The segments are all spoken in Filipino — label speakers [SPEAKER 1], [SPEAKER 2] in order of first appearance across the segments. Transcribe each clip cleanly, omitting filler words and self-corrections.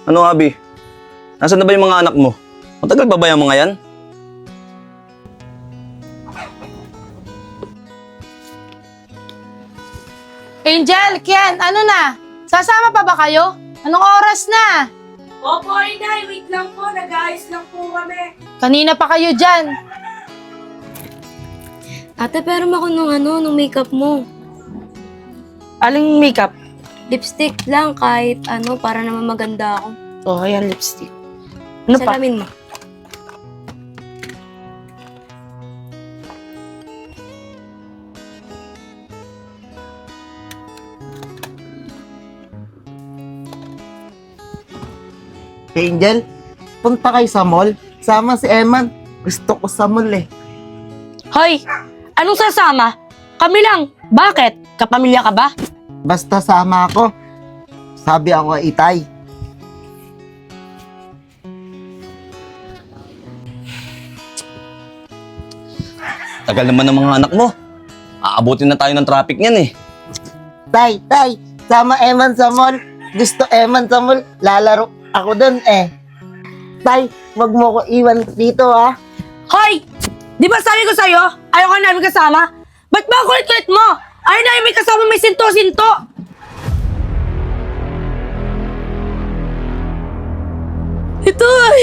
[SPEAKER 1] Ano, Abi? Nasaan na ba yung mga anak mo? Matagal pa ba yung mga yan?
[SPEAKER 2] Angel, Kian, ano na? Sasama pa ba kayo? Anong oras na?
[SPEAKER 3] Opo, Inay. Wait lang po. Nag-aayos lang po kami.
[SPEAKER 2] Kanina pa kayo dyan.
[SPEAKER 4] Ate, pero ako nung makeup mo.
[SPEAKER 2] Aling makeup?
[SPEAKER 4] Lipstick lang kahit ano, para naman maganda ako.
[SPEAKER 2] Oh, ayan, lipstick. Ano pa?
[SPEAKER 4] Salamin mo.
[SPEAKER 5] Angel, punta kayo sa mall. Sama si Eman. Gusto ko sa mall eh.
[SPEAKER 6] Hoy! Anong sasama? Kami lang. Bakit? Kapamilya ka ba?
[SPEAKER 5] Basta sama ako. Sabi ako kay Itay.
[SPEAKER 1] Tagal naman ng mga anak mo. Aabutin na tayo ng traffic niyan eh.
[SPEAKER 5] Tay, sama Eman sa mall. Gusto Eman sa mall. Lalaro ako dun eh. Tay, wag mo ko iwan dito ah.
[SPEAKER 6] Hoy! Di ba sabi ko sa'yo, ayaw ka namin kasama? Ba't ba ang kulit-kulit mo? Ayaw namin may kasama may sinto-sinto! Itoy!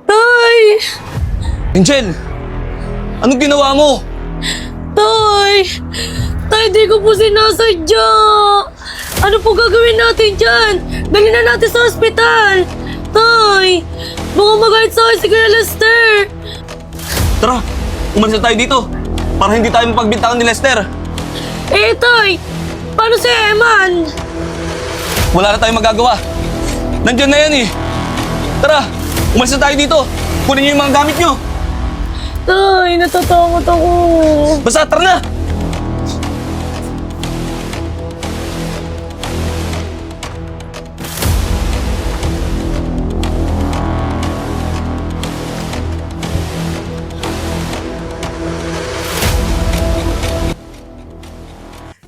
[SPEAKER 6] Tay!
[SPEAKER 1] Angel! Anong ginawa mo?
[SPEAKER 6] Tay! Tay, di ko po sinasadya! Ano po gagawin natin dyan? Dali na natin sa ospital! Tay! Baka magalit sa akin si Kuya Lester!
[SPEAKER 1] Tara, umalis na tayo dito. Para hindi tayo mapagbintangan ni Lester.
[SPEAKER 6] Eh, Tay! Paano si Eman?
[SPEAKER 1] Wala na tayong magagawa. Nandiyan na yan eh. Tara, umalis na tayo dito. Kunin niyo yung mga gamit niyo.
[SPEAKER 6] Tay, natatakot ako.
[SPEAKER 1] Basta, tara na!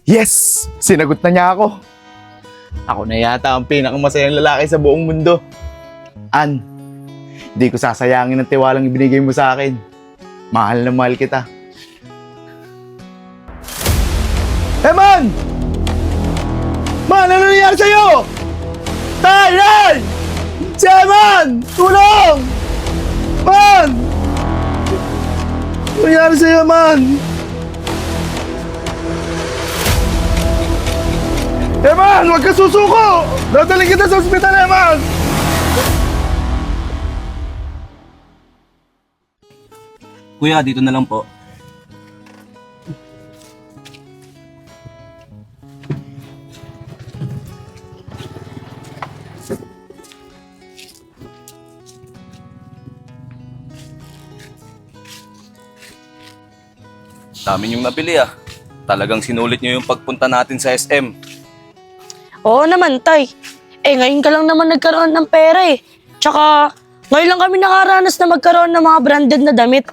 [SPEAKER 7] Yes! Sinagot na niya ako. Ako na yata ang pinakamasayang lalaki sa buong mundo. An, hindi ko sasayangin ang tiwalang ibinigay mo sa akin. Mahal na mahal kita. Eman! Man, ano nangyari sa'yo? Tay! Si Eman! Tulong! Man! Ano nangyari sa'yo, Man? Eman, huwag ka susuko! Dadaling kita sa ospital, Eman!
[SPEAKER 1] Kuya, dito na lang po. Dami niyong nabili ah. Talagang sinulit niyo yung pagpunta natin sa SM.
[SPEAKER 6] Oo naman, Tay. Eh, ngayon ka lang naman nagkaroon ng pera eh. Tsaka, ngayon lang kami nakaranas na magkaroon ng mga branded na damit.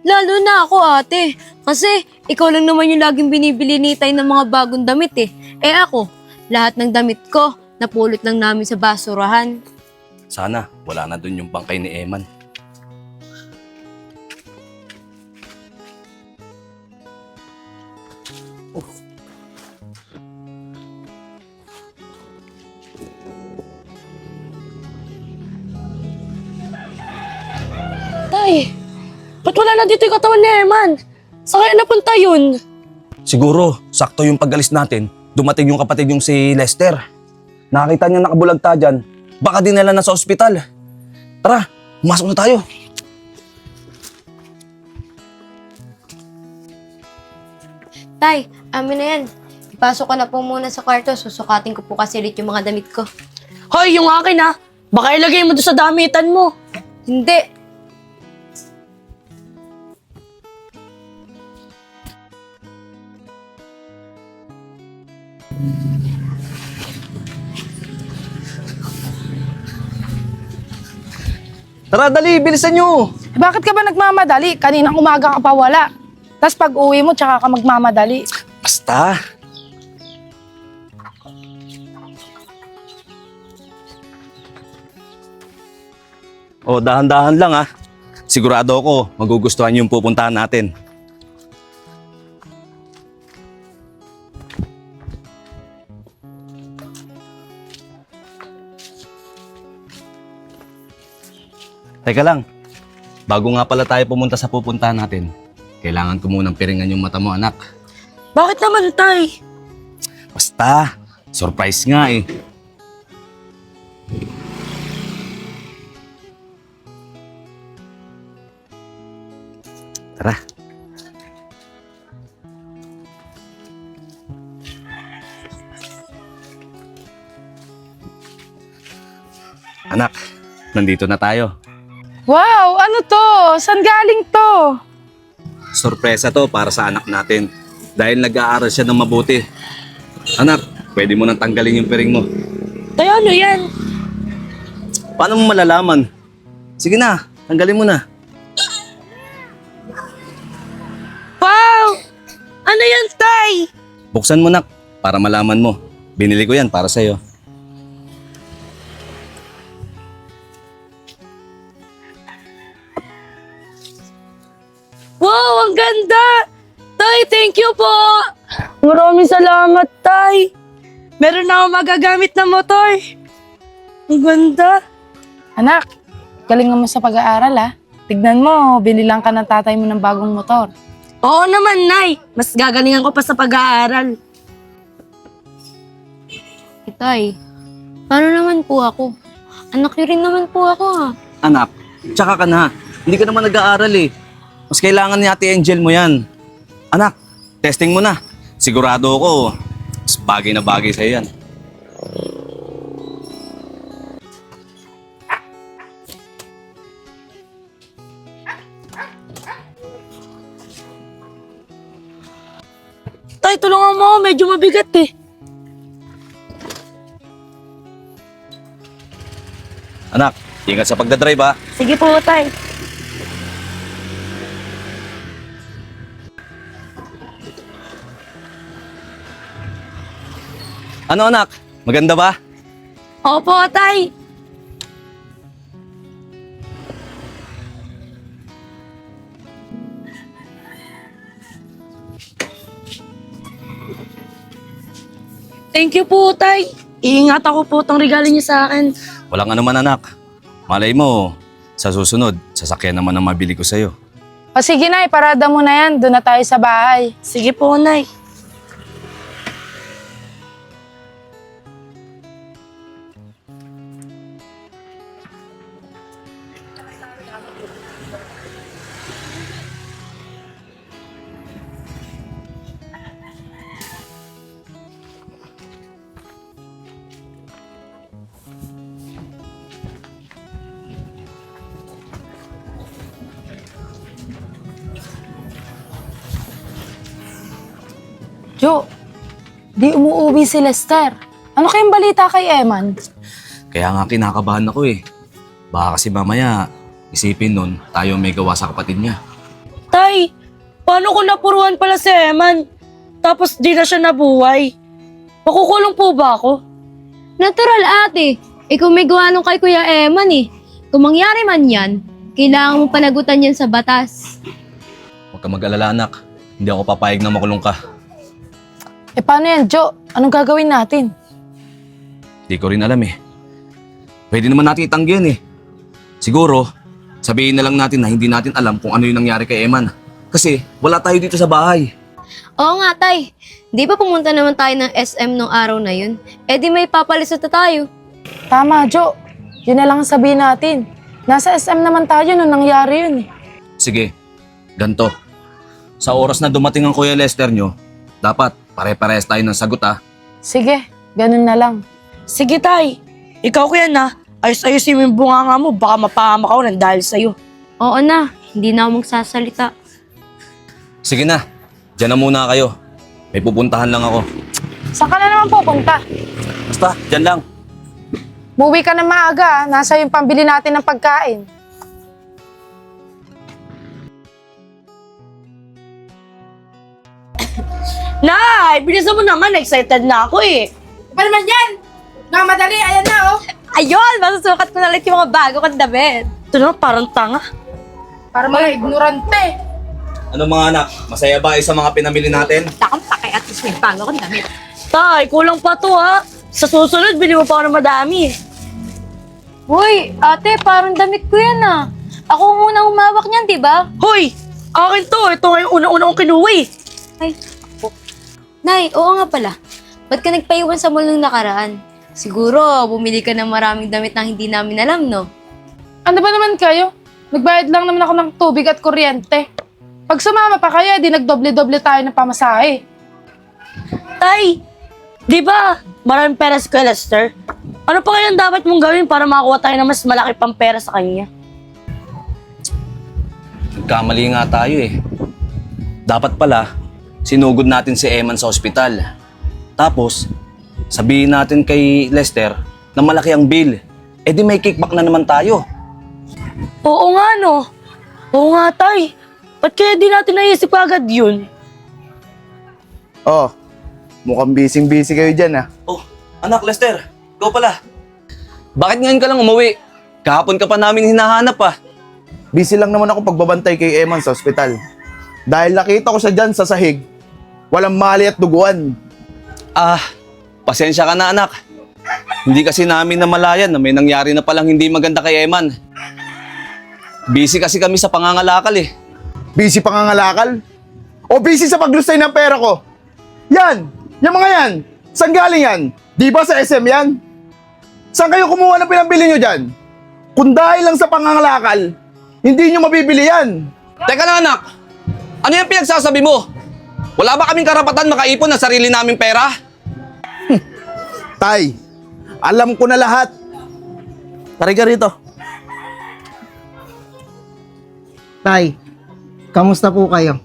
[SPEAKER 4] Lalo na ako, ate. Kasi ikaw lang naman yung laging binibili ni Tay ng mga bagong damit eh. Eh ako, lahat ng damit ko, napulot lang namin sa basurahan.
[SPEAKER 1] Sana, wala na dun yung bangkay ni Eman.
[SPEAKER 6] Tay, ba't wala na dito yung katawan ni Eman? Saan kaya napunta yun?
[SPEAKER 1] Siguro, sakto yung pag-alis natin, dumating yung kapatid yung si Lester. Nakakita niya nakabulagta dyan, baka dinala na sa ospital. Tara, pumasok na tayo.
[SPEAKER 4] Tay, amin na yan. Ipasok ko na po muna sa kwarto. Susukatin ko po kasi ulit yung mga damit ko.
[SPEAKER 6] Hoy, yung akin ha. Baka ilagay mo doon sa damitan mo.
[SPEAKER 4] Hindi.
[SPEAKER 1] Tara, dali, bilisan nyo.
[SPEAKER 2] Bakit ka ba nagmamadali? Kaninang umaga ka pa wala. Tapos pag uwi mo, tsaka ka magmamadali.
[SPEAKER 1] Basta. O, dahan-dahan lang ha. Sigurado ako, magugustuhan yung pupuntahan natin. Teka lang, bago nga pala tayo pumunta sa pupuntahan natin, kailangan ko munang piringan yung mata mo, anak.
[SPEAKER 6] Bakit naman, Tay?
[SPEAKER 1] Basta, surprise nga eh. Tara. Anak, nandito na tayo.
[SPEAKER 2] Wow, ano to? Saan galing to?
[SPEAKER 1] Sorpresa to para sa anak natin. Dahil nag-aaral siya ng mabuti. Anak, pwede mo nang tanggalin yung piring mo.
[SPEAKER 6] Tay, ano yan?
[SPEAKER 1] Paano mo malalaman? Sige na, tanggalin mo na.
[SPEAKER 6] Wow! Ano yan, Tay?
[SPEAKER 1] Buksan mo, nak, para malaman mo. Binili ko yan para sa'yo.
[SPEAKER 6] Wow, ang ganda! Tay, thank you po! Maraming salamat, Tay! Meron na akong magagamit na motor. Ang ganda!
[SPEAKER 2] Anak, galing mo sa pag-aaral ah. Tignan mo, binilang ka ng tatay mo ng bagong motor.
[SPEAKER 6] Oo naman, Nay. Mas gagalingan ko pa sa pag-aaral.
[SPEAKER 4] Tay, paano naman po ako? Anak niyo rin naman po ako ha.
[SPEAKER 1] Anak, tsaka ka na. Hindi ka naman nag-aaral eh. Mas kailangan ni Ate Angel mo yan. Anak, testing mo na. Sigurado ako, mas bagay na bagay sa'yo yan.
[SPEAKER 6] Tay, tulungan mo ako. Medyo mabigat eh.
[SPEAKER 1] Anak, ingat sa pagdadrive ha.
[SPEAKER 6] Sige po, Tay.
[SPEAKER 1] Ano anak, maganda ba?
[SPEAKER 6] Opo, Tay. Thank you po, Tay. Iingat ako po itong regalo niyo sa akin.
[SPEAKER 1] Walang anuman anak. Malay mo, sa susunod, sasakyan naman ang mabili ko sa'yo.
[SPEAKER 2] O sige na, iparada mo na yan. Doon na tayo sa bahay.
[SPEAKER 6] Sige po, Nay.
[SPEAKER 2] Jo, di umuuwi si Lester. Ano kayong balita kay Eman?
[SPEAKER 1] Kaya nga kinakabahan ako eh. Baka kasi mamaya, isipin nun, tayo may gawa sa kapatid niya.
[SPEAKER 6] Tay, paano kung napuruan pala si Eman? Tapos di na siya nabuhay? Makukulong po ba ako?
[SPEAKER 4] Natural ate, ikaw may gawa nung kay Kuya Eman eh. Kung mangyari man yan, kailangan mo panagutan yan sa batas.
[SPEAKER 1] Huwag ka mag-alala anak. Hindi ako papayag na makulong ka.
[SPEAKER 2] Eh paano yan, Jo? Anong gagawin natin?
[SPEAKER 1] Di ko rin alam eh. Pwede naman natin itanggihan eh. Siguro, sabihin na lang natin na hindi natin alam kung ano yung nangyari kay Eman. Kasi wala tayo dito sa bahay.
[SPEAKER 4] Oo nga tay, di ba pumunta naman tayo ng SM nung araw na yun? Eh di may papalisot na tayo.
[SPEAKER 2] Tama, Jo. Yun na lang ang sabihin natin. Nasa SM naman tayo nung nangyari yun eh.
[SPEAKER 1] Sige, ganto. Sa oras na dumating ang Kuya Lester nyo, dapat pare-parehas tayo ng sagot ha.
[SPEAKER 2] Sige, ganun na lang.
[SPEAKER 6] Sige, Tay. Ikaw ko yan, ha? Ayos-ayusin mo yung bunganga mo. Baka mapahamak ako ng dahil sa'yo.
[SPEAKER 4] Oo na, hindi na ako magsasalita.
[SPEAKER 1] Sige na, dyan na muna kayo. May pupuntahan lang ako.
[SPEAKER 2] Saan ka na naman pupunta?
[SPEAKER 1] Basta, dyan lang.
[SPEAKER 2] Muwi ka na maaga, nasa yung pambili natin ng pagkain.
[SPEAKER 6] Nay, bilisan mo naman. Excited na ako eh.
[SPEAKER 3] Pa naman yan! Nga madali, ayan na oh!
[SPEAKER 4] Ayun, masusukat ko na ulit yung mga bago kong damit.
[SPEAKER 6] Ito na, parang tanga.
[SPEAKER 2] Para mga ignorante.
[SPEAKER 1] Ano mga anak, masaya ba sa mga pinamili natin?
[SPEAKER 4] Takang takay at least may bago akong damit.
[SPEAKER 6] Tay, kulang pa to ha. Sa susunod, bili mo pa ako ng madami.
[SPEAKER 4] Hoy, ate, parang damit ko yan ah. Ako muna humawak niyan, di ba?
[SPEAKER 6] Hoy! Akin to. Ito nga yung una-una kong kinuha eh.
[SPEAKER 4] Ay, ako. Nay, oo nga pala. Ba't ka nagpaiwan sa mall nung nakaraan? Siguro, bumili ka ng maraming damit na hindi namin alam, no?
[SPEAKER 2] Ano ba naman kayo? Nagbayad lang naman ako ng tubig at kuryente. Pag sumama pa kayo, di nagdoble-doble tayo ng pamasahe.
[SPEAKER 6] Tay, di ba maraming pera si Kuya Lester? Ano pa kaya ang dapat mong gawin para makakuha tayo ng mas malaki pang pera sa kanya?
[SPEAKER 1] Nagkamali nga tayo eh. Dapat pala, sinugod natin si Eman sa ospital. Tapos, sabihin natin kay Lester na malaki ang bill. Eh di may kickback na naman tayo.
[SPEAKER 6] Oo nga no. Oo nga tay. Ba't kaya di natin naisip agad yun?
[SPEAKER 7] Oh, mukhang busy kayo dyan ah.
[SPEAKER 1] Oh, anak Lester, ikaw pala. Bakit ngayon ka lang umuwi? Kahapon ka pa namin hinahanap ah.
[SPEAKER 7] Busy lang naman ako pagbabantay kay Eman sa ospital. Dahil nakita ko siya dyan sa sahig, walang mali at duguan.
[SPEAKER 1] Ah, pasensya ka na anak. Hindi kasi namin namalayan na may nangyari na palang hindi maganda kay Eman. Busy kasi kami sa pangangalakal eh.
[SPEAKER 7] Busy pangangalakal? O busy sa paglustay ng pera ko? Yan! Yung mga yan! Saan galing yan? Di ba sa SM yan? Saan kayo kumuha ng pinambili nyo dyan? Kung dahil lang sa pangangalakal, hindi nyo mabibili yan.
[SPEAKER 1] Teka lang anak, ano yung pinagsasabi mo? Wala ba kaming karapatan makaipon ng sarili naming pera?
[SPEAKER 7] Tay, alam ko na lahat. Tari ka rito.
[SPEAKER 5] Tay, kamusta po kayo?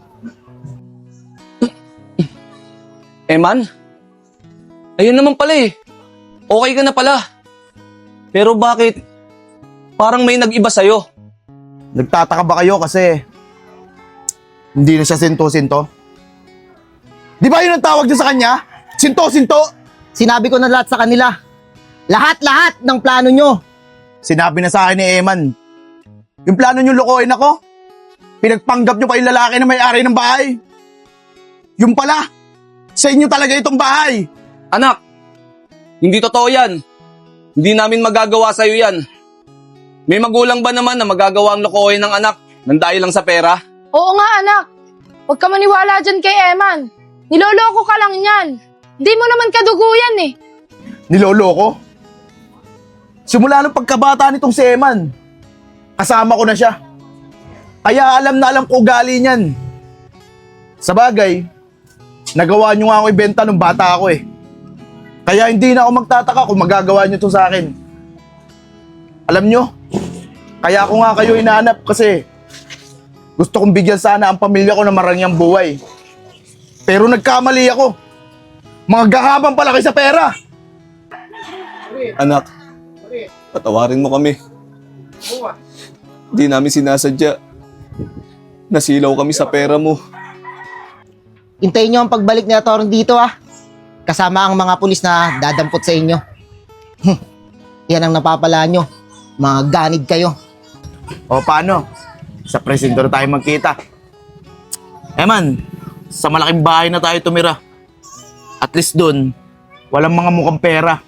[SPEAKER 1] Eman? Ayun naman pala eh. Okay ka na pala. Pero bakit parang may nag-iba sa'yo?
[SPEAKER 7] Nagtataka ba kayo kasi hindi na siya sinto-sinto? Di ba yun ang tawag niyo sa kanya? Sinto-sinto?
[SPEAKER 5] Sinabi ko na lahat sa kanila. Lahat-lahat ng plano nyo.
[SPEAKER 7] Sinabi na sa akin ni Eman. Yung plano niyo lukoyin ako? Pinagpanggap niyo pa yung lalaki na may-ari ng bahay? Yung pala, sa inyo talaga itong bahay.
[SPEAKER 1] Anak, hindi totoo yan. Hindi namin magagawa sa'yo yan. May magulang ba naman na magagawa ang lokohin ng anak nang dahil lang sa pera?
[SPEAKER 2] Oo nga anak. Huwag ka maniwala dyan kay Eman. Niloloko ka lang yan. Hindi mo naman kadugo yan eh.
[SPEAKER 7] Niloloko? Simula nung pagkabata nitong si Eman, kasama ko na siya. Kaya alam na alam ko ugali niyan. Sa bagay, nagawa niyo nga ako ibenta nung bata ako eh. Kaya hindi na ako magtataka kung magagawa niyo to sa akin. Alam niyo, kaya ako nga kayo inaanap kasi gusto kong bigyan sana ang pamilya ko ng marangyang buhay. Pero nagkamali ako. Mga gahabang pala kayo sa pera.
[SPEAKER 1] Anak, patawarin mo kami. Hindi namin sinasadya. Nasilaw kami sa pera mo.
[SPEAKER 5] Hintayin nyo ang pagbalik ni Atorong dito ah. Kasama ang mga pulis na dadampot sa inyo. Yan ang napapala nyo. Mga ganid kayo.
[SPEAKER 7] O paano? Sa presinto na tayo magkita. Eman, sa malaking bahay na tayo tumira. At least dun, walang mga mukhang pera.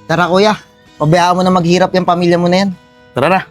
[SPEAKER 5] Tara kuya, pabayaan mo na maghirap yung pamilya mo na yan.
[SPEAKER 7] Tara na.